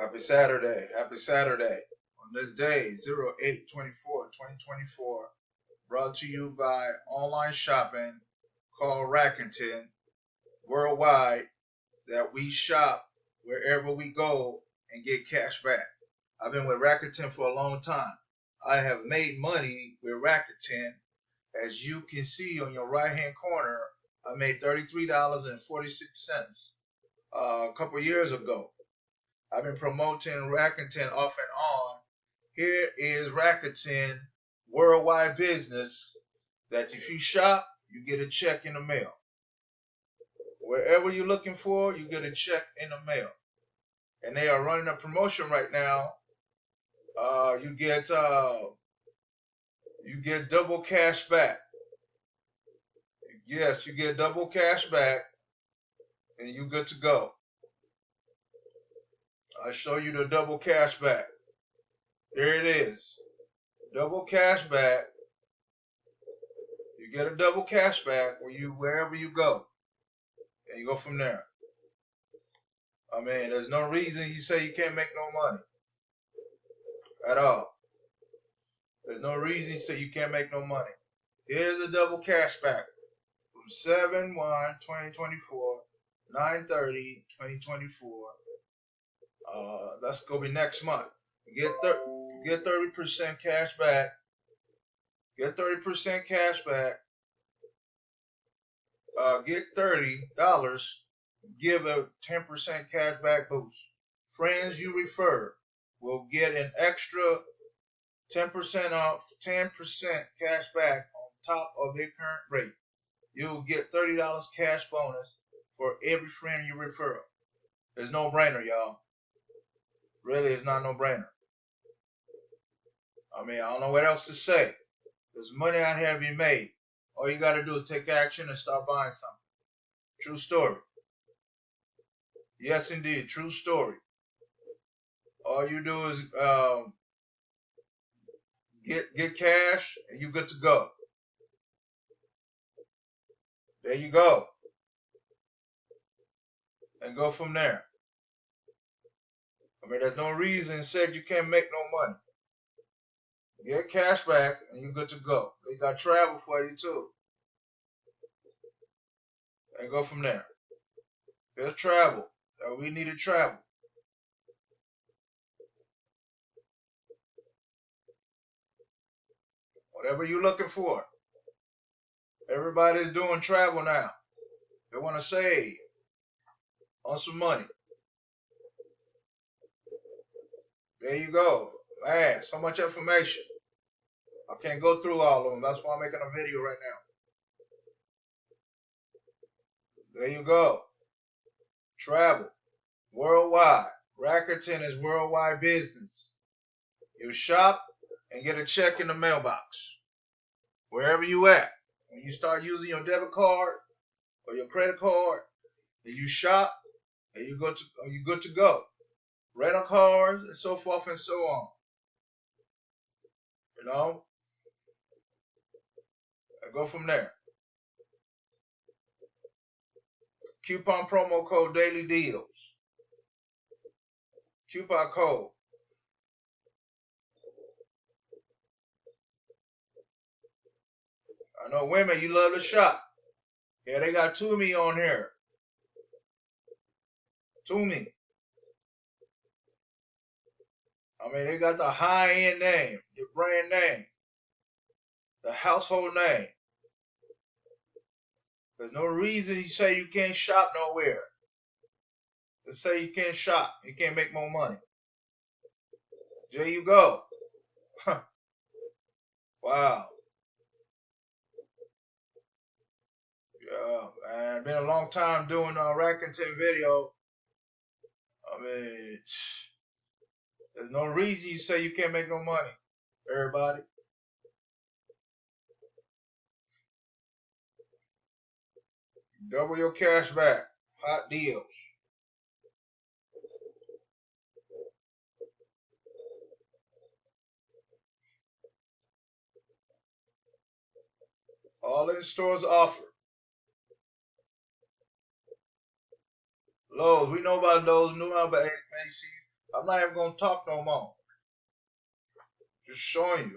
Happy Saturday. Happy Saturday. On this day, 08/24/2024, brought to you by online shopping called Rakuten worldwide, that we shop wherever we go and get cash back. I've been with Rakuten for a long time. I have made money with Rakuten. As you can see on your right hand corner, I made $33.46 a couple years ago. I've been promoting Rakuten off and on. Here is Rakuten worldwide business that if you shop, you get a check in the mail. Wherever you're looking for, you get a check in the mail. And they are running a promotion right now. You get double cash back. Yes, you get double cash back, and you good to go. I'll show you the double cash back. There it is. Double cash back. You get a double cash back wherever you go. And you go from there. I mean, there's no reason you say you can't make no money. At all. There's no reason you say you can't make no money. Here's a double cash back from 7/1/2024, 9/30/2024. That's gonna be next month. Get 30% cash back. Get 30% cash back. Get $30. Give a 10% cash back boost. Friends you refer will get an extra 10% off, 10% cash back on top of their current rate. You'll get $30 cash bonus for every friend you refer. It's no brainer, y'all. Really, it's not no brainer. I mean, I don't know what else to say. There's money out here to be made. All you got to do is take action and start buying something. True story. Yes, indeed, true story. All you do is get cash, and you good to go. There you go. And go from there. I mean, there's no reason said you can't make no money. Get cash back, and you good to go. They got travel for you, too. And go from there. There's travel. We needed travel. Whatever you're looking for. Everybody's doing travel now. They want to save on some money. There you go. Man, so much information. I can't go through all of them. That's why I'm making a video right now. There you go. Travel. Worldwide. Rakuten is worldwide business. You shop and get a check in the mailbox. Wherever you at. When you start using your debit card or your credit card, and you shop, and you good to go. Rental cars and so forth and so on. You know? And go from there. Coupon promo code Daily Deals. Coupon code. I know women, you love to shop. Yeah, they got Tumi on here. Tumi. I mean, they got the high-end name, the brand name, the household name. There's no reason you say you can't shop nowhere. Let's say you can't shop. You can't make more money. There you go. Wow. Yeah, man. It's been a long time doing a Rakuten video. I mean, there's no reason you say you can't make no money, everybody. Double your cash back. Hot deals. All in stores offer. Lowe's, we know about Lowe's, we know about Macy's. I'm not even gonna talk no more. Just showing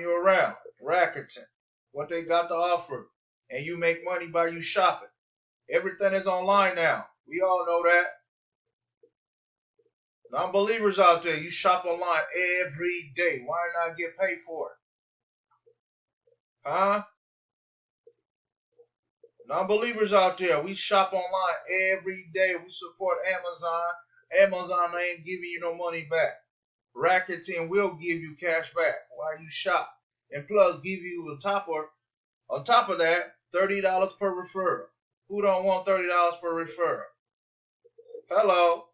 you around Rakuten, what they got to offer, and you make money by you shopping. Everything is online now. We all know that. Non-believers out there, you shop online every day. Why not get paid for it? Huh? Non-believers out there, we shop online every day. We support Amazon. Amazon ain't giving you no money back. Rakuten will give you cash back while you shop, and plus give you on top of that, $30 per referral. Who don't want $30 per referral? Hello,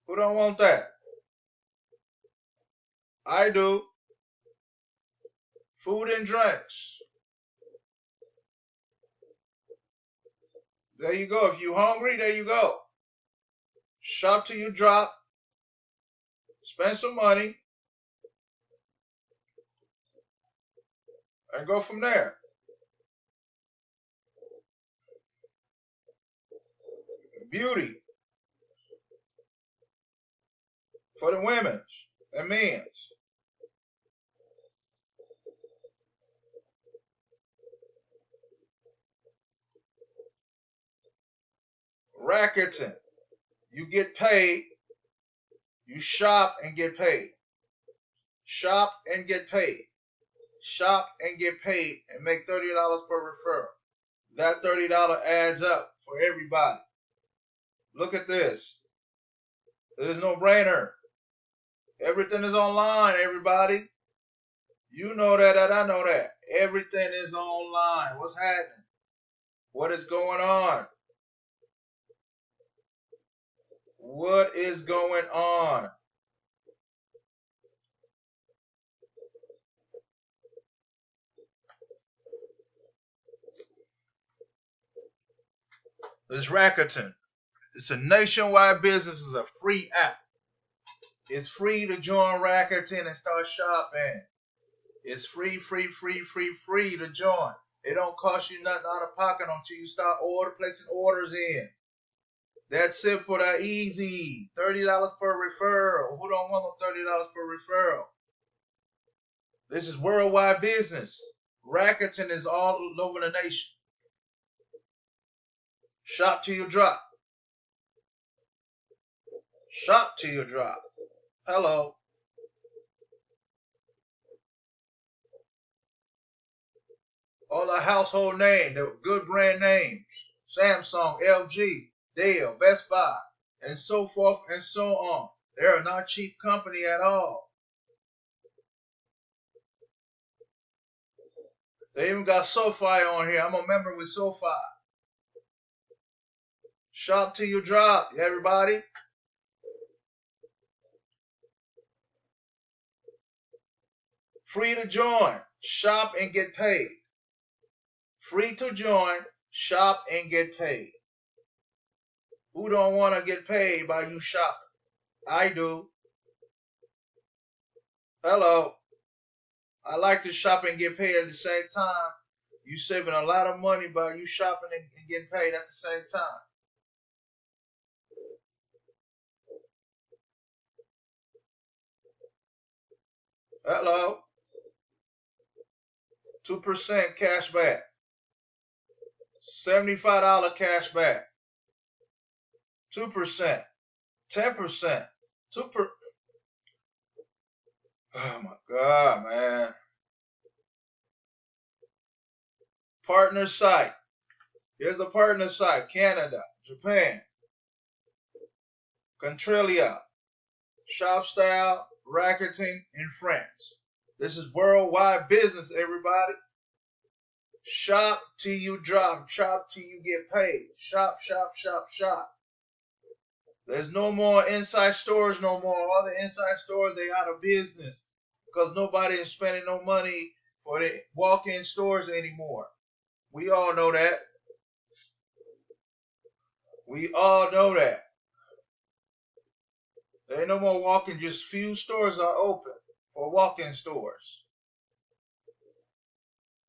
who don't want that? I do. Food and drinks. There you go. If you hungry, there you go. Shop till you drop. Spend some money and go from there. Beauty for the women's and men's. Rakuten. You get paid. You shop and get paid. Shop and get paid. Shop and get paid and make $30 per referral. That $30 adds up for everybody. Look at this. It is no brainer. Everything is online, everybody. You know that, and I know that. Everything is online. What's happening? What is going on? What is going on? This Rakuten. It's a nationwide business. It's a free app. It's free to join Rakuten and start shopping. It's free to join. It don't cost you nothing out of pocket until you start placing orders in. That's simple, that easy. $30 per referral. Who don't want no $30 per referral? This is worldwide business. Rakuten is all over the nation. Shop till you drop. Shop till you drop. Hello. All the household names, the good brand names. Samsung, LG, Dell, Best Buy, and so forth and so on. They are not cheap company at all. They even got SoFi on here. I'm a member with SoFi. Shop till you drop, everybody. Free to join. Shop and get paid. Free to join. Shop and get paid. Who don't want to get paid by you shopping? I do. Hello. I like to shop and get paid at the same time. You saving a lot of money by you shopping and getting paid at the same time. Hello. 2% cash back. $75 cash back. 2%. 10%. 2%. Oh my God, man. Partner site. Here's the partner site. Canada, Japan, Contralia, Shopstyle, Rakuten, and France. This is worldwide business, everybody. Shop till you drop. Shop till you get paid. Shop, shop, shop, shop. There's no more inside stores no more. All the inside stores, they out of business because nobody is spending no money for the walk-in stores anymore. We all know that. We all know that. There ain't no more walk-in. Just few stores are open for walk-in stores.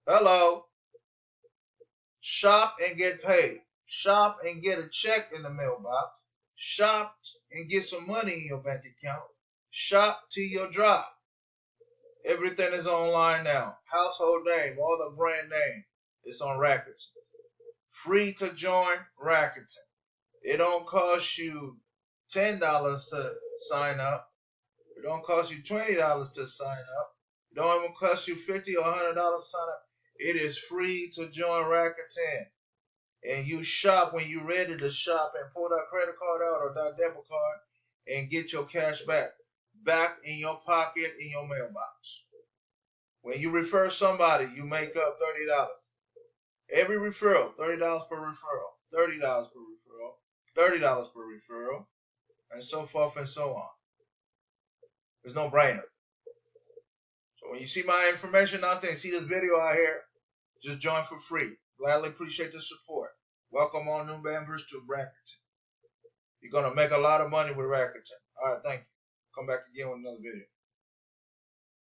Hello. Shop and get paid. Shop and get a check in the mailbox. Shop and get some money in your bank account. Shop till your drop. Everything is online now. Household name, all the brand name. It's on Rakuten. Free to join Rakuten. It don't cost you $10 to sign up. It don't cost you $20 to sign up. It don't even cost you $50 or $100 to sign up. It is free to join Rakuten. And you shop when you're ready to shop and pull that credit card out or that debit card and get your cash back in your pocket in your mailbox. When you refer somebody, you make up $30. Every referral, $30 per referral, $30 per referral, $30 per referral, and so forth and so on. It's no brainer. So when you see my information out there and see this video out here, just join for free. Gladly appreciate the support. Welcome all new members to Rakuten. You're going to make a lot of money with Rakuten. All right, thank you. Come back again with another video.